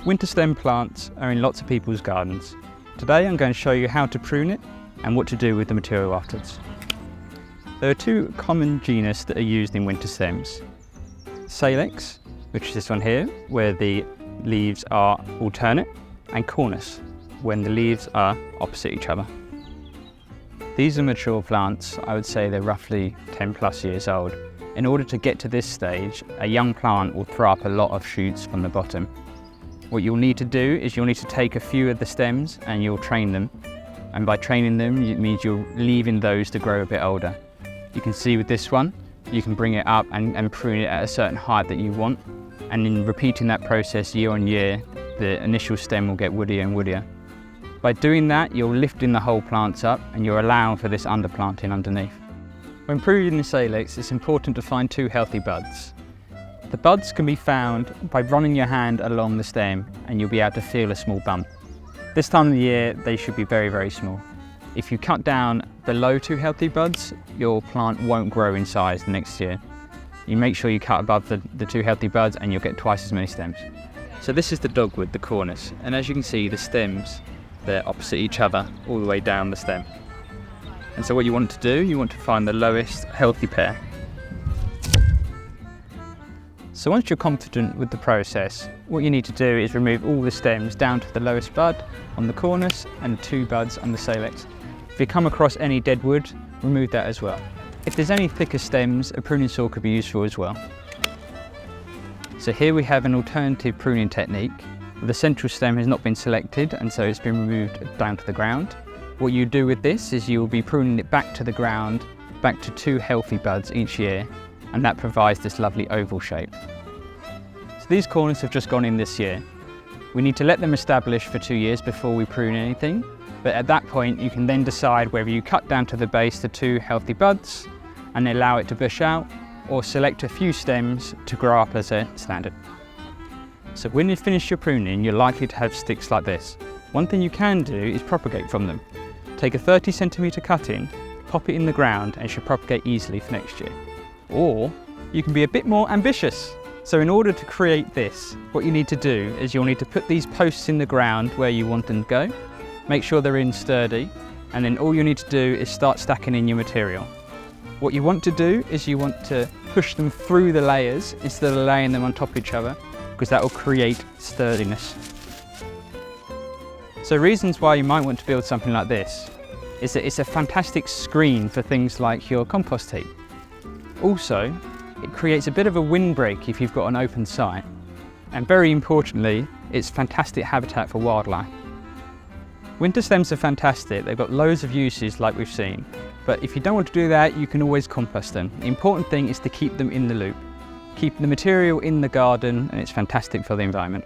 Winter stem plants are in lots of people's gardens. Today I'm going to show you how to prune it and what to do with the material afterwards. There are two common genus that are used in winter stems. Salix, which is this one here, where the leaves are alternate, and Cornus, when the leaves are opposite each other. These are mature plants. I would say they're roughly 10 plus years old. In order to get to this stage, a young plant will throw up a lot of shoots from the bottom. What you'll need to do is you'll need to take a few of the stems and you'll train them. And by training them, it means you're leaving those to grow a bit older. You can see with this one, you can bring it up and prune it at a certain height that you want. And in repeating that process year on year, the initial stem will get woodier and woodier. By doing that, you're lifting the whole plants up and you're allowing for this underplanting underneath. When pruning the salix, it's important to find two healthy buds. The buds can be found by running your hand along the stem and you'll be able to feel a small bump. This time of the year, they should be very, very small. If you cut down below two healthy buds, your plant won't grow in size next year. You make sure you cut above the two healthy buds and you'll get twice as many stems. So this is the dogwood, the Cornus, and as you can see, the stems, they're opposite each other all the way down the stem. And so what you want to do, you want to find the lowest healthy pair. So once you're confident with the process, what you need to do is remove all the stems down to the lowest bud on the Cornus and the two buds on the Salix. If you come across any deadwood, remove that as well. If there's any thicker stems, a pruning saw could be useful as well. So here we have an alternative pruning technique. The central stem has not been selected and so it's been removed down to the ground. What you do with this is you'll be pruning it back to the ground, back to two healthy buds each year, and that provides this lovely oval shape. So these Cornus have just gone in this year. We need to let them establish for 2 years before we prune anything, but at that point you can then decide whether you cut down to the base the two healthy buds and allow it to bush out, or select a few stems to grow up as a standard. So when you finish your pruning, you're likely to have sticks like this. One thing you can do is propagate from them. Take a 30 centimetre cutting, pop it in the ground and it should propagate easily for next year. Or you can be a bit more ambitious. So in order to create this, what you need to do is you'll need to put these posts in the ground where you want them to go, make sure they're in sturdy, and then all you need to do is start stacking in your material. What you want to do is you want to push them through the layers instead of laying them on top of each other, because that will create sturdiness. So reasons why you might want to build something like this is that it's a fantastic screen for things like your compost heap. Also, it creates a bit of a windbreak if you've got an open site. And very importantly, it's fantastic habitat for wildlife. Winter stems are fantastic, they've got loads of uses like we've seen. But if you don't want to do that, you can always compost them. The important thing is to keep them in the loop. Keep the material in the garden and it's fantastic for the environment.